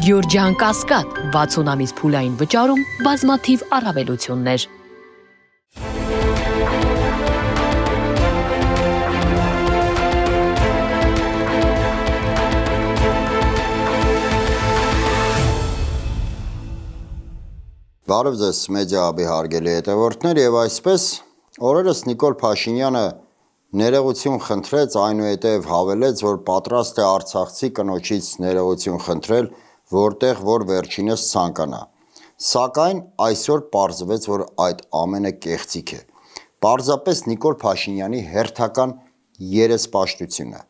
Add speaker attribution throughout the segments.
Speaker 1: Գյորջյան Կասկադ 60 ամիս փուլային վճարում բազմաթիվ առավելություններ։
Speaker 2: Բարև ձեզ մեդիա-հաբի հարգելի հետևորդներ, եւ այսպես օրերս Նիկոլ Փաշինյանը ներողություն խնդրեց, այնուհետև հավելեց, որ պատրաստ է արցախցի կնոջից ներողություն խնդրել, որտեղ որ վերջինս ցանկանա։ Սակայն այսօր պարզվեց, որ այդ ամենը կեղծիք է։ Պարզապես Նիկոլ Փաշինյանի հերթական երեսպաշտությունը։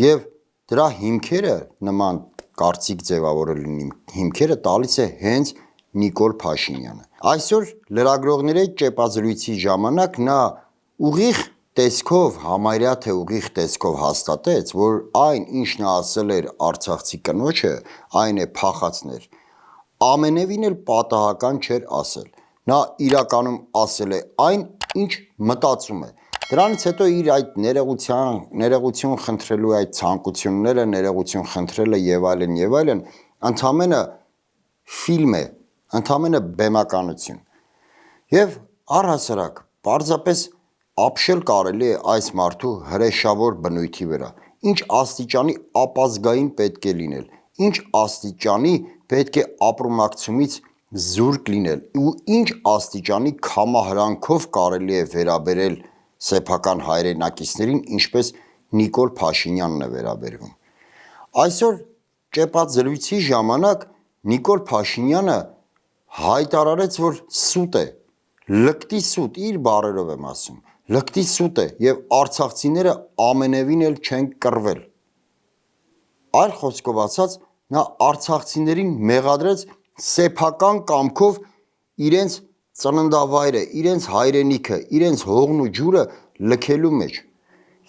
Speaker 2: Եվ դրա հիմքերը նման կարծիք ձևավորելու հիմքերը տալիս է հենց Նիկոլ Փաշինյանը։ Այսօր լրագրողների ճեպազրույցի ժամանակ նա ուղիղ տեսքով, համարյա թե ուղիղ տեսքով հաստատեց, որ այն, ինչ նա ասել էր արցախցի կնոջը, այն է փախածներ, ամենևին էլ պատահական չէր ասել։ Նա իրականում ասել է այն, ինչ մտածում է։ Դրանից հետո իր այդ ներողություն խնդրելու այդ ցանկությունները, ներողություն խնդրելը եւ այլն, ընդամենը ֆիլմ է, ընդամենը բեմականություն։ Եվ առհասարակ պարզապես ապշել կարելի է այս մարդու հրեշավոր բնույթի վրա, ինչ աստիճանի ապազգային պետք է լինել, ինչ աստիճանի պետք է ապրումակցումից զուրկ լինել ու ինչ աստիճանի քամահրանքով կարելի է վերաբերել սեփական հայրենակիցներին, ինչպես Նիկոլ Փաշինյանն է վերաբերվում։ Այսօր ճեպազրույցի ժամանակ Նիկոլ Փաշինյանը հայտարարեց, որ սուտ է, լկտի սուտ, իր բառերով եմ ասում, լկտի սուտ է եւ արցախցիները ամենևին էլ չեն կռվել։ Այլ խոսքով ասած, նա արցախցիներին մեղադրեց սեփական կամքով իրենց ծննդավայրը, իրենց հայրենիքը, իրենց հողն ու ջուրը լքելու մեջ։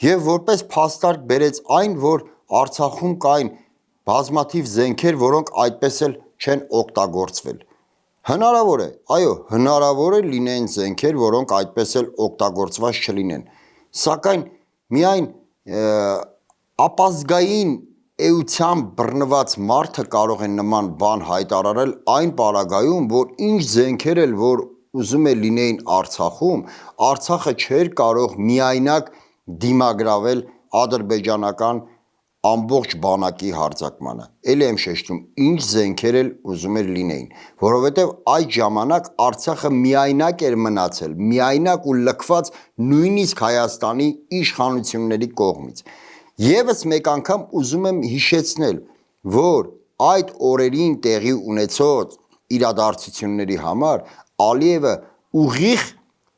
Speaker 2: Եվ որպես փաստարկ բերեց այն, որ Արցախում կային բազմաթիվ զենքեր, որոնք այդպես էլ չեն օգտագործվել։ Հնարավոր է, այո, հնարավոր է լինեն զենքեր, որոնք այդպես էլ օգտագործված չլինեն։ Սակայն միայն ապազգային էությամբ բռնված մարդը կարող է նման բան հայտարարել այն պարագայում, որ ինչ զենքեր էլ որ ուզում է լինեին Արցախում, Արցախը չէր կարող միայնակ դիմագրավել ադրբեջանական ամբողջ բանակի հարձակմանը։ Էլի եմ շեշտում, ինչ զենքեր էլ ուզում էր լինեին, որովհետև այդ ժամանակ Արցախը միայնակ էր մնացել, միայնակ ու լքված նույնիսկ Հայաստանի իշխանությունների կողմից։ Եվս մեկ անգամ ուզում եմ հիշեցնել, որ այդ օրերին տեղի ունեցած իրադարձությունների համար Ալիևը ուղիղ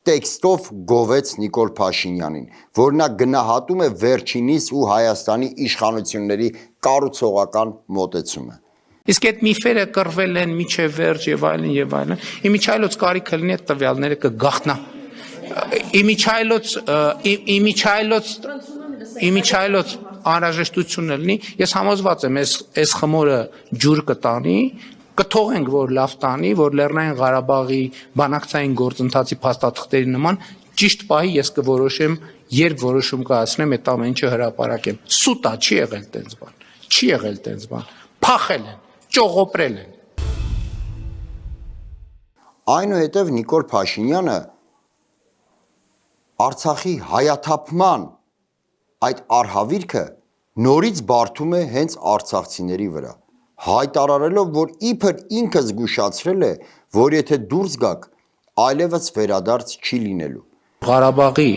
Speaker 2: տեքստով գովեց Նիկոլ Փաշինյանին, որ նա գնահատում է վերջինիս ու Հայաստանի իշխանությունների կառուցողական մոտեցումը։
Speaker 3: Իսկ այդ միֆերը կռվել են միջև վերջ եւ այլն, իմիջայլոց կարիքը լինի այդ տվյալները կգախտնա։ Իմիջայլոց անհրաժեշտություն լինի, ես համոզված եմ, այս խմորը ջուր կտանի, կթողենք, որ լավ տանի, որ Լեռնային Ղարաբաղի բանակցային գործընթացի փաստաթղթերի նման ճիշտ պահի ես կորոշեմ, երբ որոշում կայացնեմ, այդ ամեն ինչը հրապարակեմ։ Սուտա չի եղել տենց բան, չի եղել տենց բան, փախել են, ճողոպրել են։
Speaker 2: Այնուհետև Նիկոլ Փաշինյանը Արցախի հայաթափման այդ արհավիրքը նորից բարդում է հենց արցախցիների վրա, հայտարարելով, որ իբր ինքը զգուշացրել է, որ եթե դուրս գաք, այլևս վերադարձ չի լինելու։
Speaker 3: Ղարաբաղի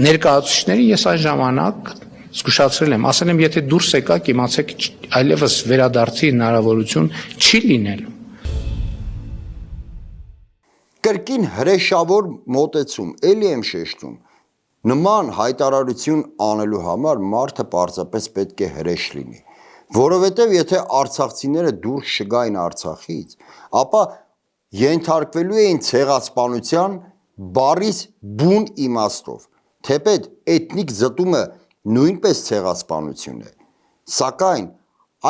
Speaker 3: ներկայացուցիչներին ես այն ժամանակ զգուշացրել եմ, ասել եմ, եթե դուրս եկաք, իմացեք, այլևս վերադարձի հնարավորություն չի լինելու։
Speaker 2: Կրկին հրեշավոր մոտեցում, էլի եմ շեշտում, նման հայտարարություն անելու համար մարդը պարզապես պետք է հրեշ լինի, որովհետև եթե արցախցիները դուրս չգային Արցախից, ապա ենթարկվելու էին ցեղասպանության բառից բուն իմաստով, թեպետ էթնիկ զտումը նույնպես ցեղասպանություն է, սակայն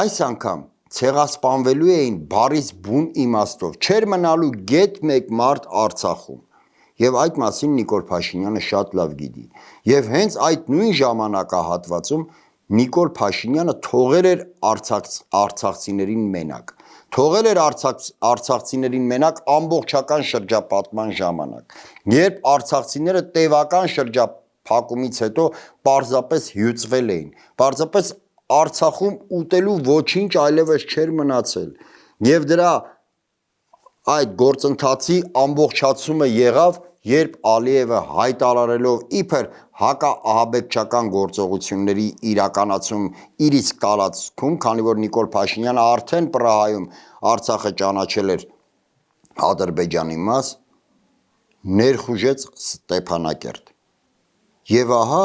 Speaker 2: այս անգամ ցեղասպանվելու էին բառից բուն իմաստով, չէր մնալու գեթ մեկ մարդ Արցախում, եւ այդ մասին Նիկոլ Փաշինյանը շատ լավ գիտի, եւ հենց այդ նույն ժամանակահատվածում Նիկոլ Փաշինյանը թողել էր արցախցիներին մենակ։ Թողել էր արցախցիներին մենակ ամբողջական շրջապատման ժամանակ, երբ արցախցիները տևական շրջափակումից հետո պարզապես հյուծվել էին, պարզապես Արցախում ուտելու ոչինչ այլևս չէր մնացել, եւ դրա այդ գործընթացի ամբողջացումը եղավ, երբ Ալիևը հայտարարելով իբր հակաահաբեկչական գործողությունների իրականացում իր իսկ տարածքում, քանի որ Նիկոլ Փաշինյանը արդեն Պրահայում Արցախը ճանաչել էր Ադրբեջանի մաս, ներխուժեց Ստեփանակերտ։ Եվ ահա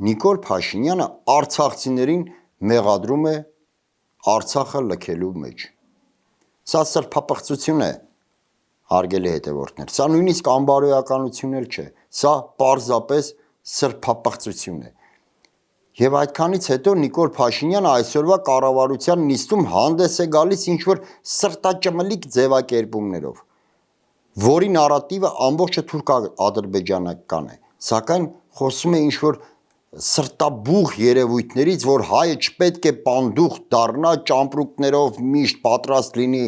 Speaker 2: Նիկոլ Փաշինյանը արցախցիներին մեղադրում է Արցախը լքելու մեջ։ Սա սրբապղծություն է, հարգելի հետևորդներ, սա նույնիսկ անբարոյականություն էլ չէ, սա պարզապես սրբապղծություն է։ Եվ այդքանից հետո Նիկոլ Փաշինյանը այսօրվա կառավարության նիստում հանդես է գալիս ինչ-որ սրտաճմլիկ ձևակերպումներով, որի նարատիվը ամբողջը թուրք-ադրբեջանական է, սակայն խոսում է ինչ-որ սրտաբուխ երևույթներից, որ հայը չպետք է պանդուխ դառնա, ճամպրուկներով միշտ պատրաստ լինի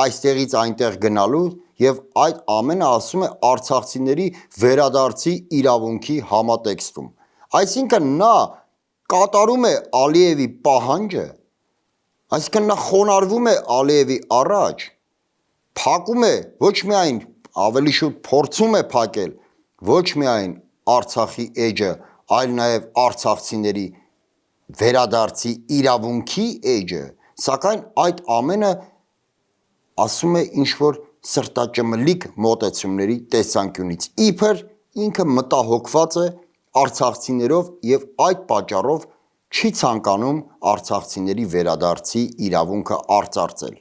Speaker 2: այստեղից այնտեղ գնալու, եւ այդ ամենը ասում է արցախցիների վերադարձի իրավունքի համատեքստում։ Այսինքն նա կատարում է Ալիևի պահանջը, այսինքն նա խոնարհվում է Ալիևի առաջ, փակում է, ոչ միայն ավելի շուտ փորձում է փակել ոչ միայն Արցախի էջը, այլ նաև արցախցիների վերադարձի իրավունքի էջը, սակայն այդ ամենը ասում է ինչ-որ սրտաճմլիկ մոտեցումների տեսանկյունից, իբր ինքը մտահոգված է արցախցիներով եւ այդ պատճառով չի ցանկանում արցախցիների վերադարձի իրավունքը արծարծել։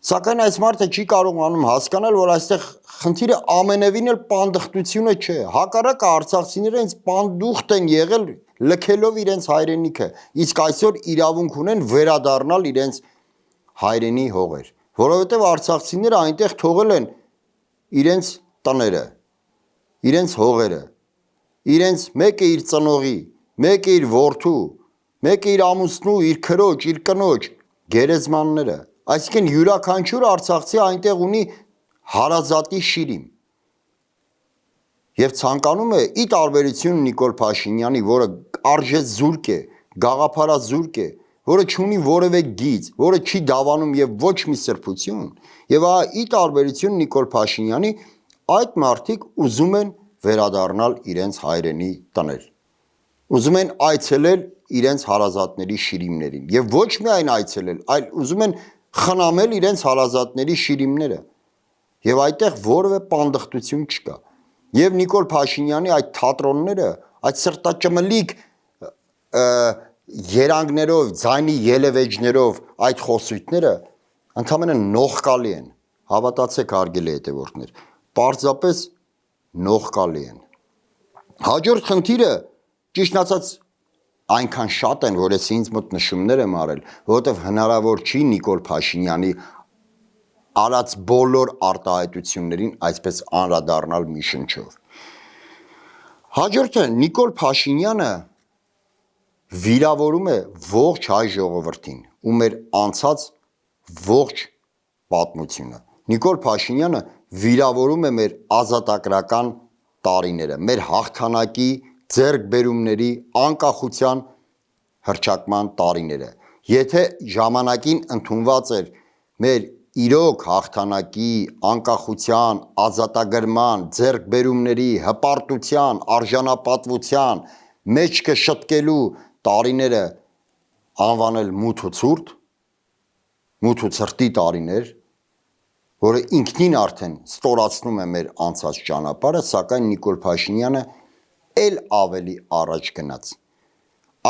Speaker 2: Սակայն այս մարդը չի կարողանում հասկանալ, որ այստեղ խնդիրը ամենևին էլ պանդխտությունը չէ, հակառակը արցախցիները հենց պանդուխտ են եղել լքելով իրենց հայրենիքը, իսկ այսօր իրավունք ունեն վերադառնալ իրենց հայրենի հողեր, որովհետև արցախցիները այնտեղ թողել են իրենց տները, իրենց հողերը, իրենց մեկը իր ծնողի, մեկը իր որդու, մեկը իր ամուսնու, իր քրոջ, իր կնոջ գերեզմանները, այսինքն յուրաքանչյուր արցախցի այնտեղ ունի հարազատի շիրիմ եւ ցանկանում է ի տարբերություն Նիկոլ Փաշինյանի, որը արժեզուրկ է, գաղափարազուրկ է, որը չունի որևէ գիծ, որը չի դավանում եւ ոչ մի սրբություն, եւ ի տարբերություն Նիկոլ Փաշինյանի, այդ մարդիկ ուզում են վերադառնալ իրենց հայրենի տներ, ուզում են այցելել իրենց հարազատների շիրիմներին եւ ոչ միայն այցելել, այլ ուզում են խնամել իրենց հարազատների շիրիմները եւ այդտեղ որևէ պանդխտություն չկա եւ Նիկոլ Փաշինյանի այդ թատրոնները, այդ սրտաճմլիկ երանգներով, ձայնի ելևեջներով այդ խոսույթները ընդհանրապես նողկալի են, հավատացեք հարգելի հետևորդներ, պարզապես նողկալի են։ Հաջորդ խնդիրը ճիշտ ասած այնքան շատ են, որ ես ինձ մոտ նշումներ եմ արել, որովհետև հնարավոր չի Նիկոլ Փաշինյանի արած բոլոր արտահայտություններին այսպես անդրադառնալ մի շնչով։ Հաջորդը Նիկոլ Փաշինյանը վիրավորում է ողջ հայ ժողովրդին ու մեր անցած ողջ պատմությունը։ Նիկոլ Փաշինյանը վիրավորում է մեր ազատագրական տարիները, մեր հաղթանակի, ձեռքբերումների, անկախության հռչակման տարիները։ Եթե ժամանակին ընդունված էր մեր իրոք հաղթանակի, անկախության, ազատագրման, ձեռքբերումների, հպարտության, արժանապատվության, մեջքը շտկելու տարիները անվանել մութ ու ցուրտ, մութ ու ցրտի տարիներ, որը ինքնին արդեն ստորացնում է մեր անցած ճանապարհը, սակայն Նիկոլ Փաշինյանը էլ ավելի առաջ գնաց,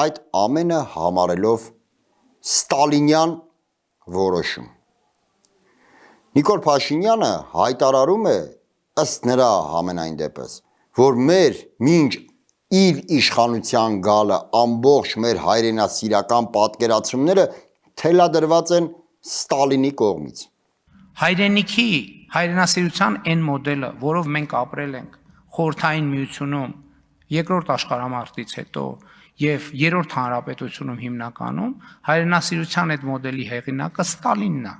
Speaker 2: այդ ամենը համարելով ստալինյան որոշում։ Նիկոլ Փաշինյանը հայտարարում է ըստ նրա համենայն դեպս, որ մեր մինչ իր իշխանության գալը ամբողջ մեր հայրենասիրական պատկերացումները թելադրված են Ստալինի կողմից։
Speaker 3: Հայրենիքի, հայրենասիրության այն մոդելը, որով մենք ապրել ենք Խորհրդային Միությունում, Երկրորդ աշխարհամարտից հետո եւ երրորդ հանրապետությունում հիմնականում հայրենասիրության այդ մոդելի հեղինակը Ստալինն է։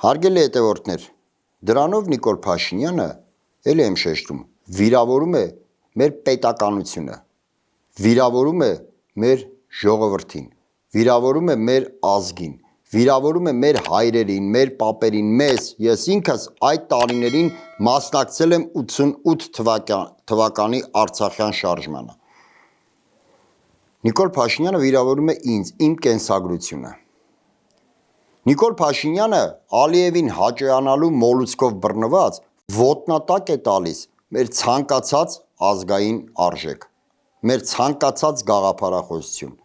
Speaker 2: Հարգելի հետևորդներ, դրանով Նիկոլ Փաշինյանը, ելի եմ շեշտում, վիրավորում է մեր պետականությունը, վիրավորում է մեր ժողովրդին, վիրավորում է մեր ազգին, վիրավորում է մեր հայրերին, մեր պապերին, մեզ, ես ինքս այդ տարիներին մասնակցել եմ 88 թվականի Արցախյան շարժմանը։ Նիկոլ Փաշինյանը վիրավորում է ինձ, իմ կենսագրությունը։ Նիկոլ Փաշինյանը Ալիևին հաճոյանալու մոլուցքով բռնված ոտնատակ է տալիս մեր ցանկացած ազգային արժեք, մեր ցանկացած գաղափարախոսություն,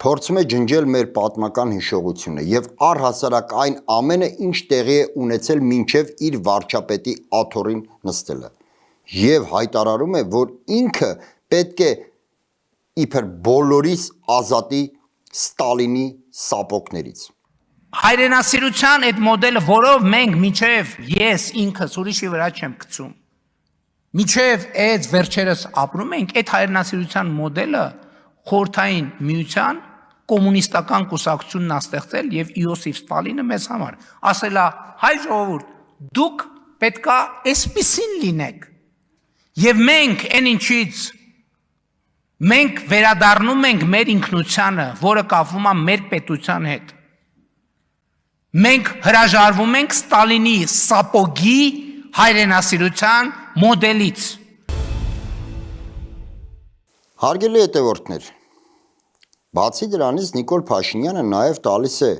Speaker 2: փորձում է ջնջել մեր պատմական հիշողությունը եւ առհասարակ այն ամենը, ինչ տեղի է ունեցել մինչեւ իր վարչապետի աթոռին նստելը եւ հայտարարում է, որ ինքը պետք է իբր բոլորիս ազատի Ստալինի սապոգներից։
Speaker 3: Հայրենասիրության այդ մոդելը, որով մենք միջև ես ինքս ուրիշի վրա չեմ գցում, միջև այդ վերջերս ապրում ենք, այդ հայրենասիրության մոդելը խորհրդային միության կոմունիստական կուսակցությունն է ստեղծել եւ Իոսիֆ Ստալինը մեզ համար ասել է, հայ ժողովուրդ, դուք պետքա այսպիսին լինեք եւ մենք այն ինչից մենք վերադառնում ենք մեր ինքնությանը, որը կապվում է մեր պետության հետ։ Մենք հրաժարվում ենք Ստալինի սապոգի հայրենասիրության մոդելից։
Speaker 2: Հարգելի հետևորդներ, բացի դրանից Նիկոլ Փաշինյանը նաև տալիս է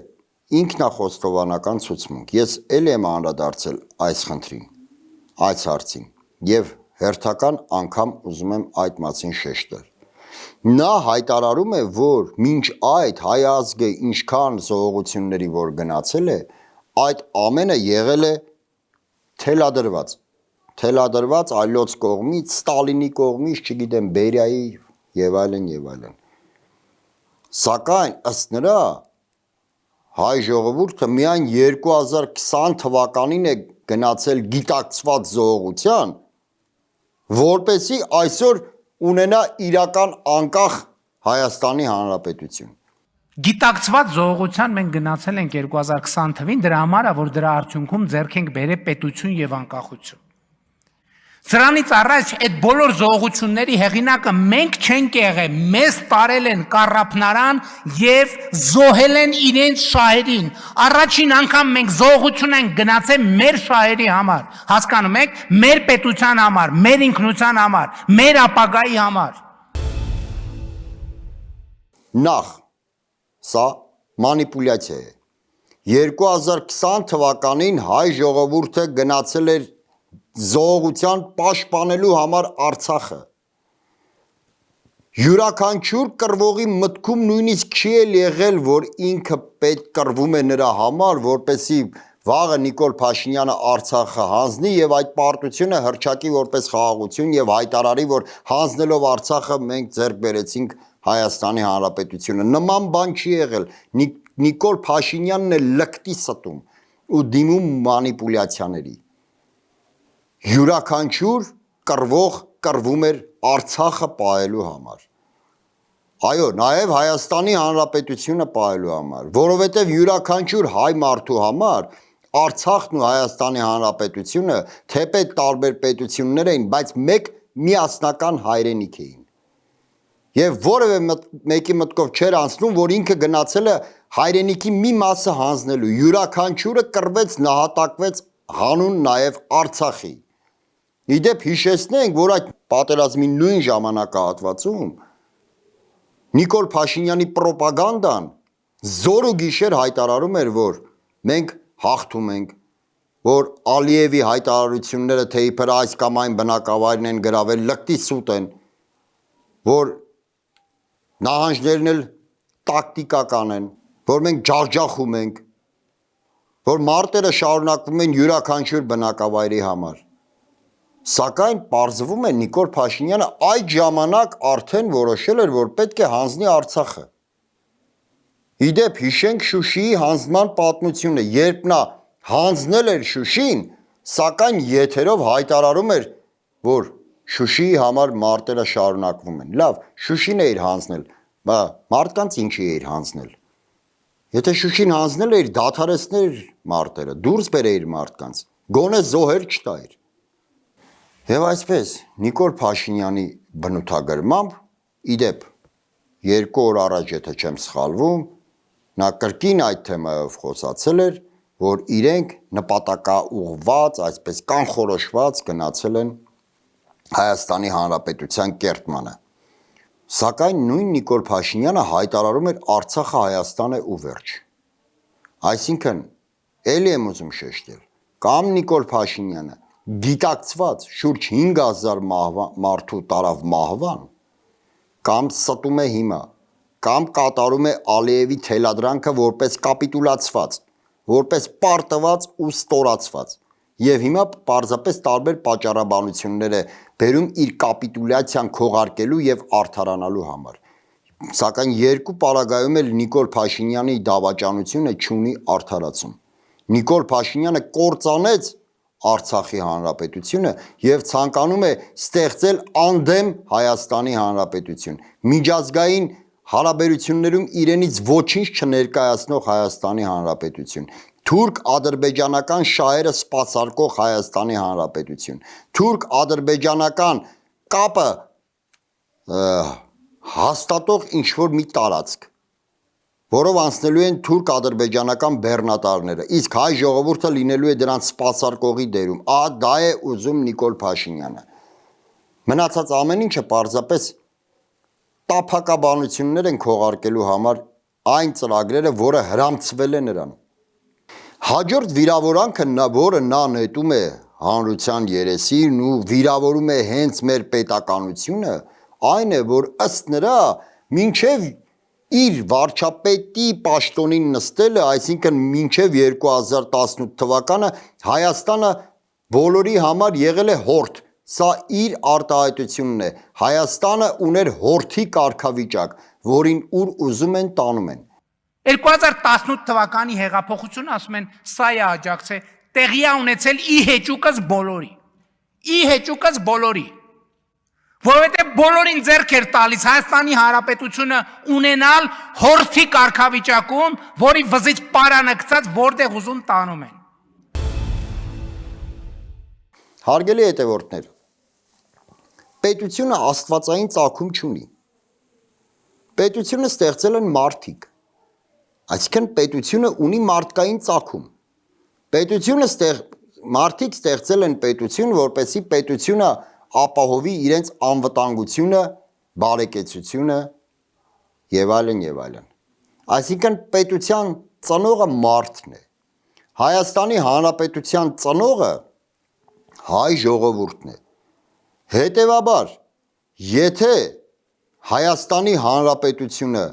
Speaker 2: ինքնախոստովանական ցուցմունք։ Ես ելի եմ անդրադարձել այս խնդրին, այս հարցին եւ հերթական անգամ ուզում եմ այդ մասին շեշտել։ Նա հայտարարում է, որ մինչ այդ հայ ազգը ինչքան զոհողությունների որ գնացել է, այդ ամենը եղել է թելադրված այլոց կողմից, Ստալինի կողմից, չգիտեմ, Բերիայի եւ այլն եւ այլն։ Սակայն ըստ նրա հայ ժողովուրդը միայն 2020 թվականին է գնացել գիտակցված զոհողության, որպեսզի այսօր ունենա իրական անկախ Հայաստանի Հանրապետություն։
Speaker 3: Գիտակցված զոհողության մենք գնացել ենք 2020 թվին, դրա համար է, որ դրա արդյունքում ձեռք ենք բերել պետություն եւ անկախություն։ Սրանից առաջ այդ բոլոր զոհողությունների հեղինակը մենք չենք եղել, մեզ տարել են կառափնարան եւ զոհել են իրենց շահերին։ Առաջին անգամ մենք զոհողություն ենք գնացել մեր շահերի համար, հասկանում եք, մեր պետության համար, մեր ինքնության համար, մեր ապագայի համար։
Speaker 2: Նախ, սա մանիպուլյացիա է։ 2020 թվականին հայ ժողովուրդը գնացել էր զոհողության պաշտպանելու համար Արցախը։ Յուրաքանչյուր կռվողի մտքում նույնիսկ չի էլ եղել, որ ինքը պետք կռվում է նրա համար, որպեսզի վաղը Նիկոլ Փաշինյանը Արցախը հանձնի եւ այդ պարտությունը հռչակի որպես խաղաղություն եւ հայտարարի, որ հանձնելով Արցախը մենք ձեռք բերեցինք Հայաստանի Հանրապետությունը։ Նման բան չի եղել։ Նիկոլ Փաշինյանն է լկտի ստում ու դիմում մանիպուլյացիաների։ Յուրաքանչյուր կռվող կռվում էր Արցախը պահելու համար։ Այո, նաև Հայաստանի Հանրապետությունը պահելու համար, որովհետև յուրաքանչյուր հայ մարդու համար Արցախն ու Հայաստանի Հանրապետությունը թեպետ տարբեր պետություններ էին, բայց մեկ միասնական հայրենիք էին։ Եվ որևէ մեկի մտքով չէր անցնում, որ ինքը գնացել է հայրենիքի մի մասը հանձնելու, յուրաքանչյուրը կռվեց, նահատակվեց հանուն նաև Արցախի։ Իդեպ հիշեցնենք, որ այդ պատերազմի նույն ժամանակահատվածում Նիկոլ Փաշինյանի պրոպագանդան զոր ու գիշեր հայտարարում էր, որ մենք հաղթում ենք, որ Ալիևի հայտարարությունները թե իբր այս կամ այն բնակավայրն են գրավել, լկտի սուտ են, որ նահանջներն էլ տակտիկական են, որ մենք ջախջախում ենք, որ մարտերը շարունակվում են յուրաքանչյուր բնակավայրի համար։ Սակայն պարզվում է Նիկոլ Փաշինյանը այդ ժամանակ արդեն որոշել էր, որ պետք է հանձնի Արցախը։ Իդեպ հիշենք Շուշիի հանձնման պատմությունը, երբ նա հանձնել էր Շուշին, սակայն եթերով հայտարարում էր, որ Շուշիի համար մարտերը շարունակվում են։ Լավ, Շուշին է իր հանձնել, բա մարդկանց ինչի է իր հանձնել։ Եթե Շուշին հանձնել էր, դադարեցներ մարտերը, դուրս բերեիր մարդկանց, գոնե զոհեր չտայր։ Եվ այսպես Նիկոլ Փաշինյանի բնութագրմամբ, իդեպ 2 օր առաջ, եթե չեմ սխալվում, նա կրկին այդ թեմայով խոսացել էր, որ իրենք նպատակաուղղված, այսպես կանխորոշված գնացել են Հայաստանի Հանրապետության կերտմանը։ Սակայն նույն Նիկոլ Փաշինյանը հայտարարում էր Արցախը Հայաստան է ու վերջ։ Այսինքն, էլի եմ ուզում շեշտել, կամ Նիկոլ Փաշինյանը գիտակցված շուրջ 5000 մարդու տարավ մահվան, կամ ստում է հիմա, կամ կատարում է Ալիևի թելադրանքը որպես կապիտուլացված, որպես պարտված ու ստորացված, եւ հիմա պարզապես տարբեր պատճառաբանություններ է բերում իր կապիտուլյացիան քողարկելու եւ արդարանալու համար։ Սակայն երկու պարագայում էլ Նիկոլ Փաշինյանի դավաճանությունը չունի արդարացում։ Նիկոլ Փաշինյանը կործանեց Արցախի Հանրապետությունը եւ ցանկանում է ստեղծել անդեմ Հայաստանի Հանրապետություն, միջազգային հարաբերություններում իրենից ոչինչ չներկայացնող Հայաստանի Հանրապետություն, թուրք-ադրբեջանական շահերը սպասարկող Հայաստանի Հանրապետություն, թուրք-ադրբեջանական կապը հաստատող ինչ-որ մի տարածք, որով անցնելու են թուրք-ադրբեջանական բեռնատարները, իսկ հայ ժողովուրդը լինելու է դրանց սպասարկողի դերում, դա է ուզում Նիկոլ Փաշինյանը։ Մնացած ամեն ինչը պարզապես տափակաբանություններ են քողարկելու համար այն ծրագրերը, որը հրամցվել է նրան։ Հաջորդ վիրավորանքը, որը նա նետում է հանրության երեսին ու վիրավորում է հենց մեր պետականությունը, այն է, որ ըստ նրա մինչև իր վարչապետի պաշտոնին նստելը, այսինքն մինչև 2018 թվականը Հայաստանը բոլորի համար եղել է հորթ, սա իր արտահայտությունն է, Հայաստանը ուներ հորթի կարգավիճակ, որին ուր ուզում են տանում են։
Speaker 3: 2018 թվականի հեղափոխությունը, ասում են, սա է աջակցե, տեղի է ունեցել ի հեճուկս բոլորի, որովհետև բոլորին ձեռք էր տալիս Հայաստանի Հանրապետությունը ունենալ հորթի կարգավիճակում, որի վզից պարանը գցած որտեղ ուզում տանում են։
Speaker 2: Հարգելի հետևորդներ, պետությունը աստվածային ծագում չունի։ Պետությունը ստեղծել են մարդիկ, այսինքն պետությունը ունի մարդկային ծագում։ Մարդիկ ստեղծել են պետություն, որպեսզի պետությունը ապահովի իրենց անվտանգությունը, բարեկեցությունը եւ այլն եւ այլն։ Այսինքն պետության ծնողը մարդն է։ Հայաստանի Հանրապետության ծնողը հայ ժողովուրդն է։ Հետևաբար, եթե Հայաստանի Հանրապետությունը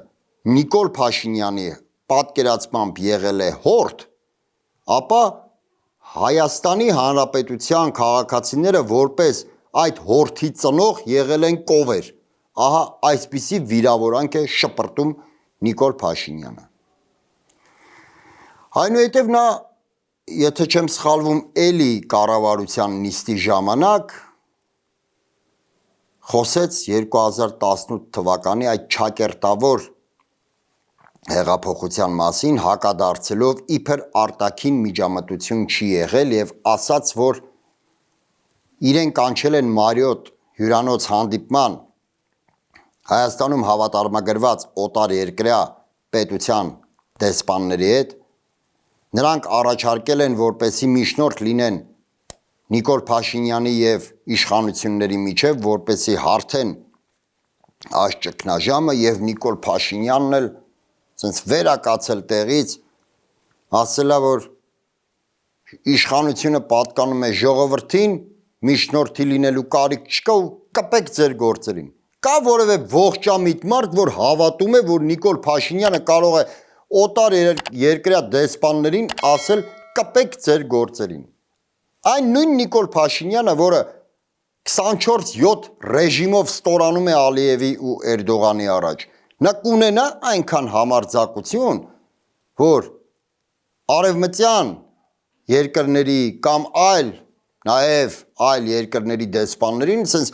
Speaker 2: Նիկոլ Փաշինյանի պատկերացմամբ եղել է հորթ, ապա Հայաստանի Հանրապետության քաղաքացիները որպես այդ հորթի ծնող եղել են կովեր։ Ահա այսպիսի վիրավորանք է շպրտում Նիկոլ Փաշինյանը։ Այնուհետև նա, եթե չեմ սխալվում, էլի կառավարության նիստի ժամանակ խոսեց 2018 թվականի այդ չակերտավոր հեղափոխության մասին, հակադարձելով իբր արտաքին միջամտություն չի եղել եւ ասաց, որ իրեն կանչել են Մարիոտ հյուրանոց հանդիպման Հայաստանում հավատարմագրված օտար երկրյա պետության դեսպանների հետ, նրանք առաջարկել են, որպեսի միջնորդ լինեն Նիկոլ Փաշինյանի եւ իշխանությունների միջև, որպեսի հարթեն այս ճգնաժամը եւ Նիկոլ Փաշինյանն էլ ցենց վերակացել տեղից, ասելա, որ իշխանությունը պատկանում է ժողովրդին, միջնորդի լինելու կարիք չկա ու կպեք ձեր գործերին։ Կա որևէ ողջամիտ մարդ, որ հավատում է, որ Նիկոլ Փաշինյանը կարող է օտար երկրյա դեսպաններին ասել կպեք ձեր գործերին։ Այն նույն Նիկոլ Փաշինյանը, որը 24/7 ռեժիմով ստորանում է Ալիևի ու Էրդողանի առաջ, նա կունենա այնքան համարձակություն, որ արևմտյան երկրների կամ նաև այլ երկրների դեսպաններին սենց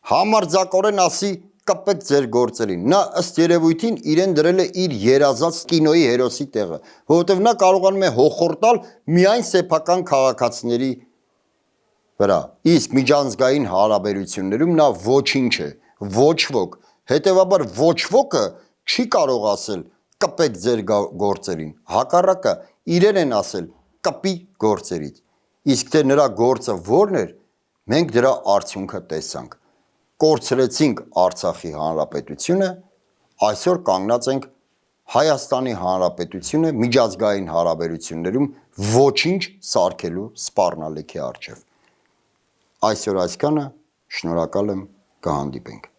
Speaker 2: համարձակորեն ասի կպեք ձեր գործերին։ Նա ըստ երևույթին իրեն դրել է իր երազած կինոյի հերոսի տեղը, որովհետև նա կարողանում է հոխորտալ միայն սեփական քաղաքացիների վրա։ Իսկ միջանձնային հարաբերություններում նա ոչինչ է, ոչ ոք, հետևաբար ոչ ոքը չի կարող ասել կպեք ձեր գործերին, հակառակը իրեն են ասել կպի գործերից։ Իսկ թե նրա գործը որն էր, մենք դրա արդյունքը տեսանք։ Կորցրեցինք Արցախի հանրապետությունը, այսօր կանգնած ենք Հայաստանի հանրապետությունը միջազգային հարաբերություններում ոչինչ սարքելու սպառնալիքի առջև։ Այսօր այսքանը, շնորհակալ եմ, կհանդիպենք։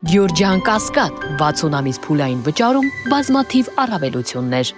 Speaker 1: Գյուրջան Կասկադ 60 ամիս փուլային վճարում բազմաթիվ առավելություններ